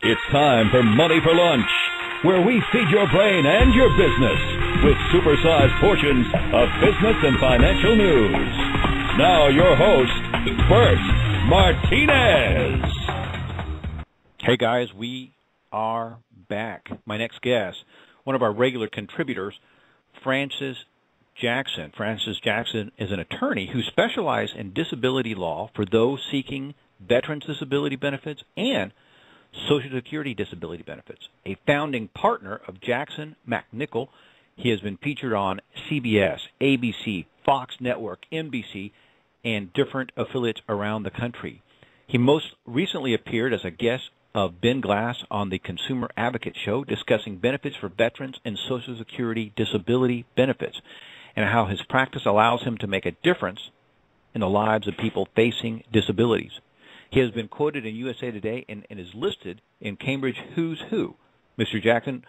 It's time for Money for Lunch, where we feed your brain and your business with supersized portions of business and financial news. Now your host, Bert Martinez. Hey guys, we are back. My next guest, one of our regular contributors, Francis Jackson. Francis Jackson is an attorney who specializes in disability law for those seeking veterans' disability benefits and Social Security disability benefits. A founding partner of Jackson MacNichol, he has been featured on CBS, ABC, Fox Network, NBC, and different affiliates around the country. He most recently appeared as a guest of Ben Glass on the Consumer Advocate Show, discussing benefits for veterans and Social Security disability benefits, and how his practice allows him to make a difference in the lives of people facing disabilities. He has been quoted in USA Today and is listed in Cambridge Who's Who. Mr. Jackson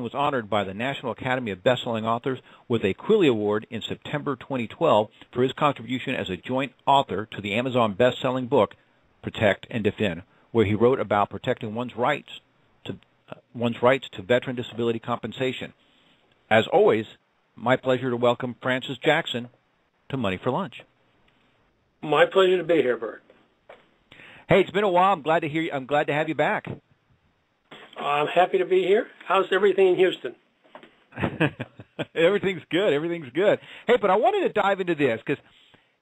was honored by the National Academy of Best-Selling Authors with a Quilly Award in September 2012 for his contribution as a joint author to the Amazon best-selling book, Protect and Defend, where he wrote about protecting one's rights to veteran disability compensation. As always, my pleasure to welcome Francis Jackson to Money for Lunch. My pleasure to be here, Bert. Hey, it's been a while. I'm glad to hear you. I'm glad to have you back. I'm happy to be here. How's everything in Houston? Everything's good. Everything's good. Hey, but I wanted to dive into this because,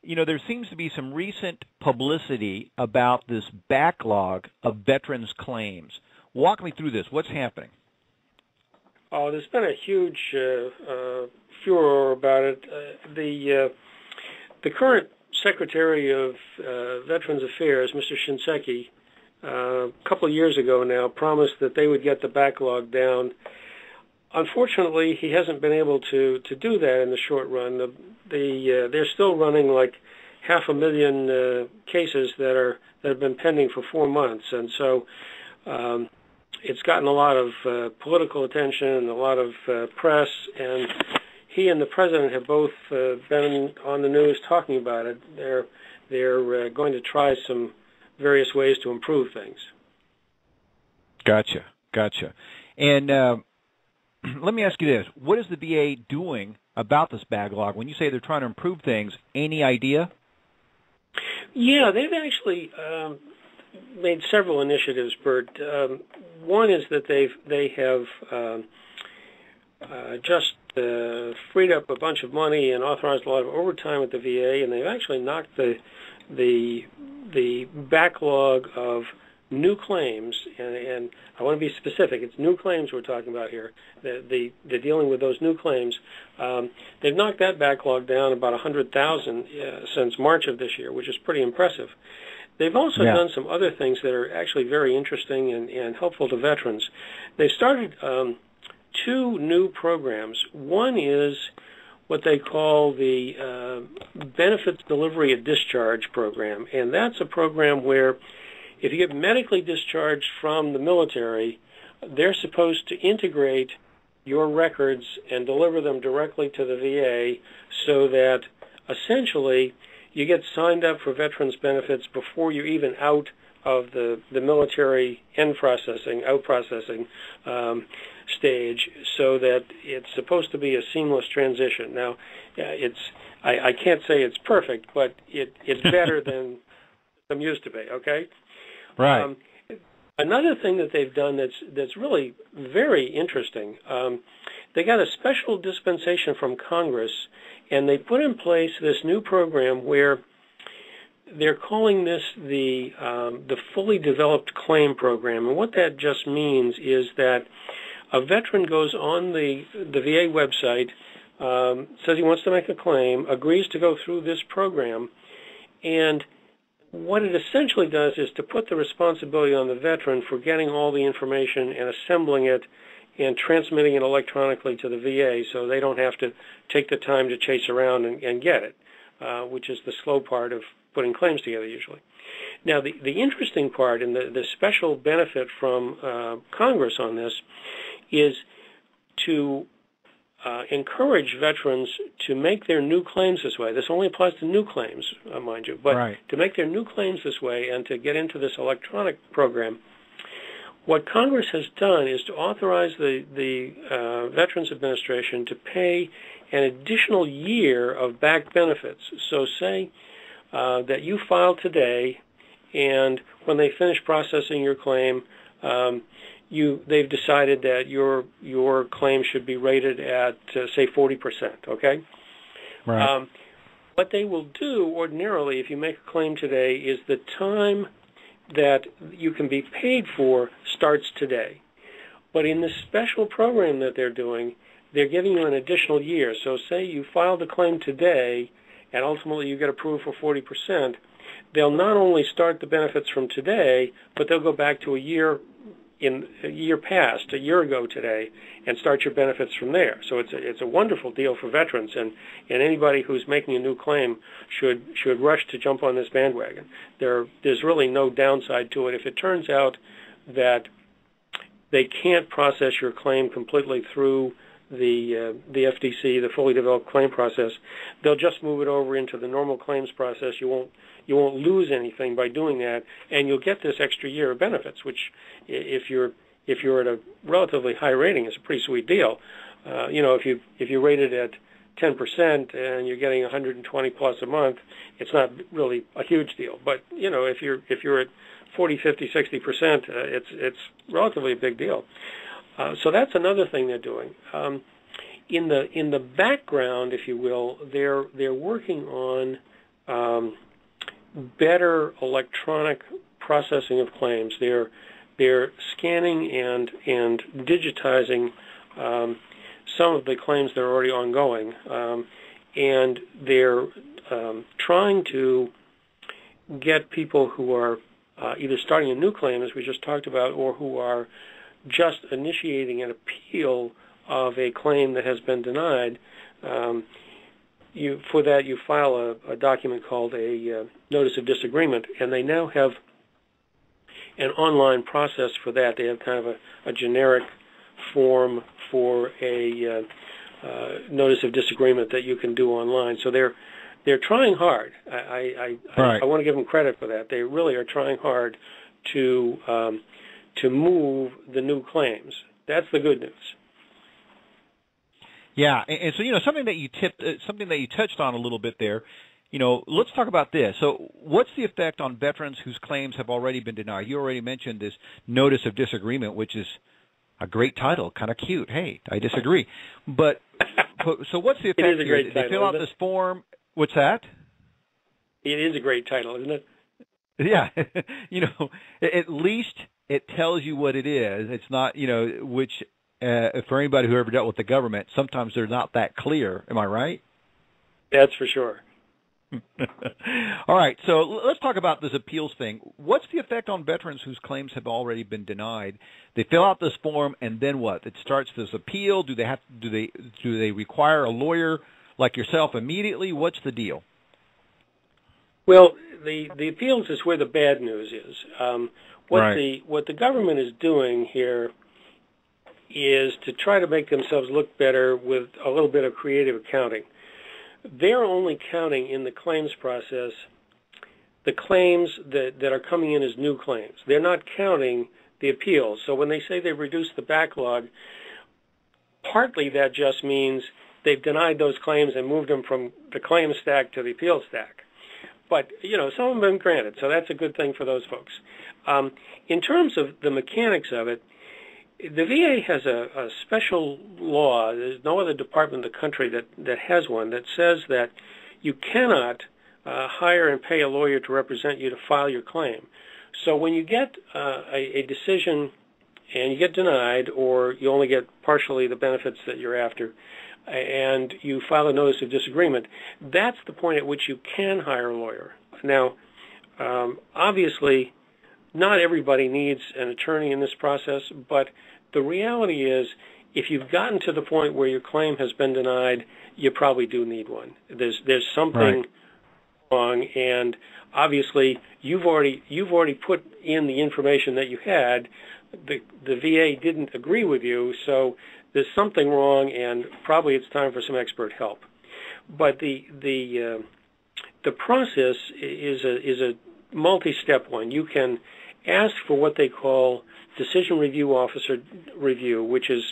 you know, there seems to be some recent publicity about this backlog of veterans' claims. Walk me through this. What's happening? Oh, there's been a huge furor about it. The current Secretary of Veterans Affairs, Mr. Shinseki, a couple of years ago now, promised that they would get the backlog down. Unfortunately, he hasn't been able to do that in the short run. They're still running like 500,000 cases that have been pending for 4 months, and so it's gotten a lot of political attention and a lot of press, and he and the president have both been on the news talking about it. They're going to try some various ways to improve things. Gotcha. And let me ask you this. What is the VA doing about this backlog? When you say they're trying to improve things, any idea? Yeah, they've actually made several initiatives, Bert. One is that they have just freed up a bunch of money and authorized a lot of overtime at the VA, and they've actually knocked the backlog of new claims, and I want to be specific. It's new claims we're talking about here. They're dealing with those new claims. They've knocked that backlog down about 100,000 since March of this year, which is pretty impressive. They've also done some other things that are actually very interesting and helpful to veterans. They started 2 new programs. One is what they call the Benefits Delivery at Discharge program, and that's a program where if you get medically discharged from the military, they're supposed to integrate your records and deliver them directly to the VA so that essentially you get signed up for veterans benefits before you're even out of the military out processing stage, so that it's supposed to be a seamless transition. Now, I can't say it's perfect, but it's better than I'm used to be. Okay. Right. Another thing that they've done that's really very interesting. They got a special dispensation from Congress, and they put in place this new program where they're calling this the fully developed claim program. And what that just means is that a veteran goes on the VA website, says he wants to make a claim, agrees to go through this program, and what it essentially does is to put the responsibility on the veteran for getting all the information and assembling it and transmitting it electronically to the VA, so they don't have to take the time to chase around and get it, which is the slow part of putting claims together usually. Now, the interesting part and the special benefit from Congress on this is to encourage veterans to make their new claims this way. This only applies to new claims, mind you, but to make their new claims this way and to get into this electronic program, what Congress has done is to authorize the Veterans Administration to pay an additional year of back benefits. So say that you file today, and when they finish processing your claim, they've decided that your claim should be rated at say 40%. Okay. Right. What they will do ordinarily, if you make a claim today, is the time that you can be paid for starts today. But in this special program that they're doing, they're giving you an additional year. So say you filed a claim today, and ultimately you get approved for 40%. They'll not only start the benefits from today, but they'll go back to a year past, a year ago today, and start your benefits from there. So it's a wonderful deal for veterans, and anybody who's making a new claim should rush to jump on this bandwagon. There's really no downside to it. If it turns out that they can't process your claim completely through the FDC, the fully developed claim process, they'll just move it over into the normal claims process. You won't lose anything by doing that, and you'll get this extra year of benefits, which, if you're at a relatively high rating, is a pretty sweet deal. If you rate it at 10% and you're getting 120 plus a month, it's not really a huge deal. But if you're at 40, 50, 60%, it's relatively a big deal. So that's another thing they're doing. In the background, if you will, they're working on better electronic processing of claims. They're scanning and digitizing some of the claims that are already ongoing, and they're trying to get people who are either starting a new claim, as we just talked about, or who are just initiating an appeal of a claim that has been denied. For that, you file a document called a notice of disagreement, and they now have an online process for that. They have kind of a generic form for a notice of disagreement that you can do online. So they're trying hard. I want to give them credit for that. They really are trying hard to move the new claims. That's the good news. Yeah, and so something that you touched on a little bit there. Let's talk about this. So, what's the effect on veterans whose claims have already been denied? You already mentioned this notice of disagreement, which is a great title, kind of cute. Hey, I disagree. But so, what's the effect? It is a great title. They fill out this form. What's that? It is a great title, isn't it? Yeah, at least it tells you what it is. It's not, which for anybody who ever dealt with the government, sometimes they're not that clear. Am I right? That's for sure. All right, so let's talk about this appeals thing. What's the effect on veterans whose claims have already been denied? They fill out this form, and then what? It starts this appeal. Do they require a lawyer like yourself immediately? What's the deal? Well, the appeals is where the bad news is. What the government is doing here is to try to make themselves look better with a little bit of creative accounting. They're only counting in the claims process the claims that are coming in as new claims. They're not counting the appeals. So when they say they've reduced the backlog, partly that just means they've denied those claims and moved them from the claim stack to the appeal stack. But, some have been granted, so that's a good thing for those folks. In terms of the mechanics of it, the VA has a special law. There's no other department in the country that has one that says that you cannot hire and pay a lawyer to represent you to file your claim. So when you get a decision and you get denied, or you only get partially the benefits that you're after, and you file a notice of disagreement, that's the point at which you can hire a lawyer. Now, obviously, not everybody needs an attorney in this process, but the reality is, if you've gotten to the point where your claim has been denied, you probably do need one. There's something wrong, and obviously you've already put in the information that you had. The VA didn't agree with you, so there's something wrong, and probably it's time for some expert help. But the process is a multi-step one. You can ask for what they call decision review officer review, which is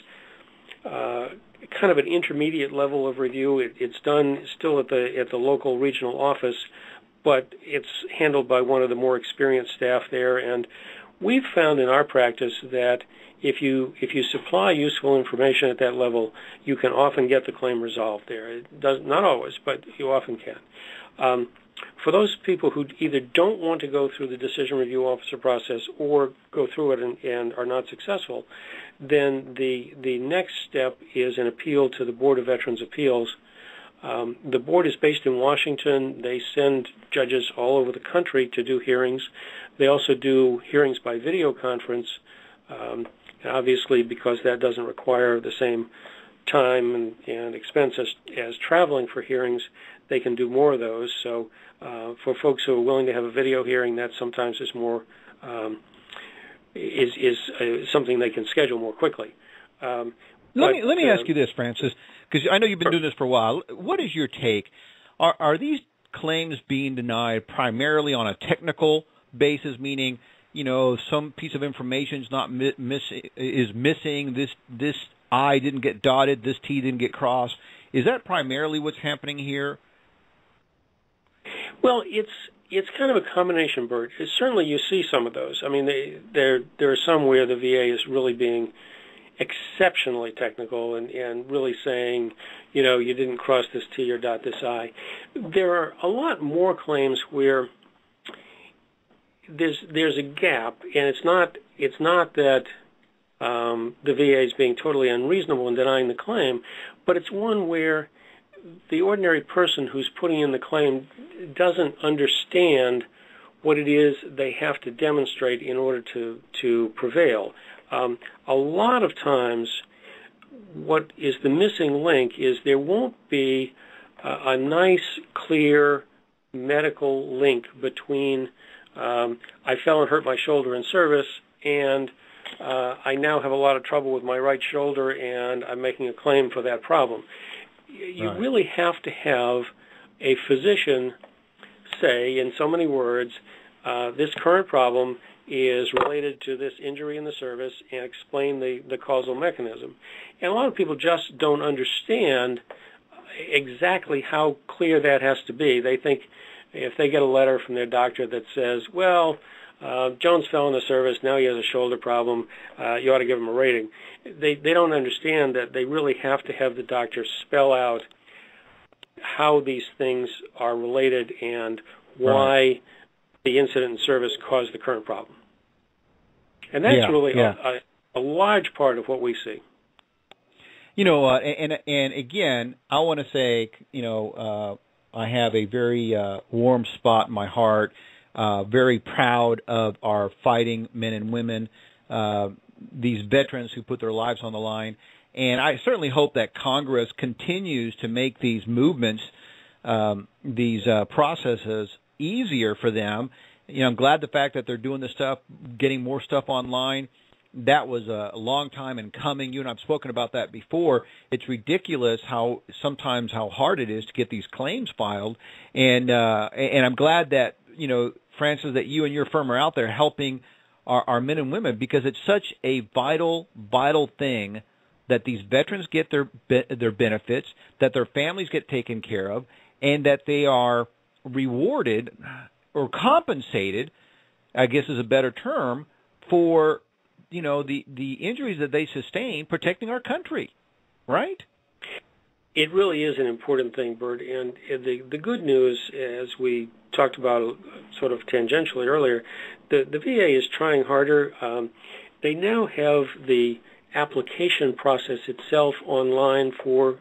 kind of an intermediate level of review. It's done still at the local regional office, but it's handled by one of the more experienced staff there. And we've found in our practice that if you supply useful information at that level, you can often get the claim resolved there. It does not always, but you often can. For those people who either don't want to go through the decision review officer process or go through it and are not successful, then the next step is an appeal to the Board of Veterans' Appeals. The board is based in Washington. They send judges all over the country to do hearings. They also do hearings by video conference, obviously because that doesn't require the same time and expense as traveling for hearings. They can do more of those. So for folks who are willing to have a video hearing, that sometimes is more something they can schedule more quickly. Let me ask you this, Francis, because I know you've been doing this for a while. What is your take? Are these claims being denied primarily on a technical basis, meaning some piece of information is missing, this I didn't get dotted, this T didn't get crossed? Is that primarily what's happening here? Well, it's kind of a combination, Bert. Certainly you see some of those. I mean, there are some where the VA is really being exceptionally technical and really saying, you didn't cross this T or dot this I. There are a lot more claims where there's a gap, and it's not that the VA is being totally unreasonable in denying the claim, but it's one where the ordinary person who's putting in the claim doesn't understand what it is they have to demonstrate in order to prevail. A lot of times what is the missing link is there won't be a nice, clear medical link between I fell and hurt my shoulder in service and I now have a lot of trouble with my right shoulder and I'm making a claim for that problem. You really have to have a physician say in so many words, this current problem is related to this injury in the service and explain the causal mechanism. And a lot of people just don't understand exactly how clear that has to be. They think if they get a letter from their doctor that says, well, Jones fell in the service, now he has a shoulder problem, you ought to give him a rating. They don't understand that they really have to have the doctor spell out how these things are related and why the incident in service caused the current problem. And that's really a large part of what we see. And again, I want to say, I have a very warm spot in my heart, very proud of our fighting men and women, these veterans who put their lives on the line. And I certainly hope that Congress continues to make these movements, these processes easier for them. I'm glad the fact that they're doing this stuff, getting more stuff online. That was a long time in coming. You and I've spoken about that before. It's ridiculous how hard it is to get these claims filed. And I'm glad that, Francis, that you and your firm are out there helping our men and women, because it's such a vital thing that these veterans get their benefits, that their families get taken care of, and that they are rewarded or compensated, I guess is a better term, for the injuries that they sustain protecting our country, right? It really is an important thing, Bert. And the good news, as we talked about sort of tangentially earlier, the VA is trying harder. They now have the application process itself online for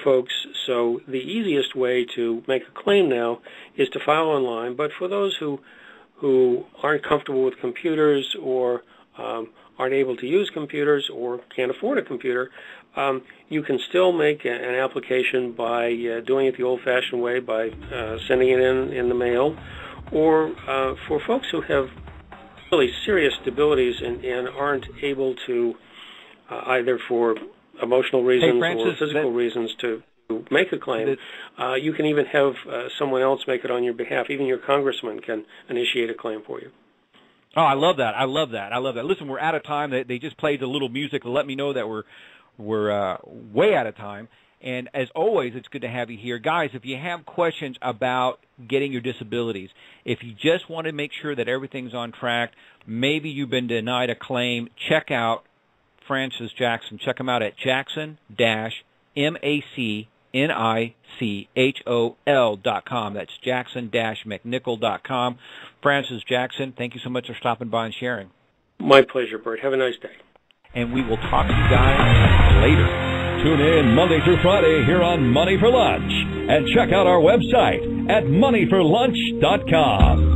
folks. So the easiest way to make a claim now is to file online. But for those who aren't comfortable with computers or aren't able to use computers or can't afford a computer, you can still make an application by doing it the old-fashioned way, by sending it in the mail, or for folks who have really serious disabilities and aren't able to, either for emotional reasons or physical reasons, to make a claim. You can even have someone else make it on your behalf. Even your congressman can initiate a claim for you. Oh, I love that. I love that. Listen, we're out of time. They just played a little music to let me know that we're way out of time. And as always, it's good to have you here. Guys, if you have questions about getting your disabilities, if you just want to make sure that everything's on track, maybe you've been denied a claim, check out Francis Jackson. Check him out at jackson-MacNichol.com. That's jackson-MacNichol.com. Francis Jackson, thank you so much for stopping by and sharing. My pleasure, Bert. Have a nice day. And we will talk to you guys later. Tune in Monday through Friday here on Money for Lunch. And check out our website at moneyforlunch.com.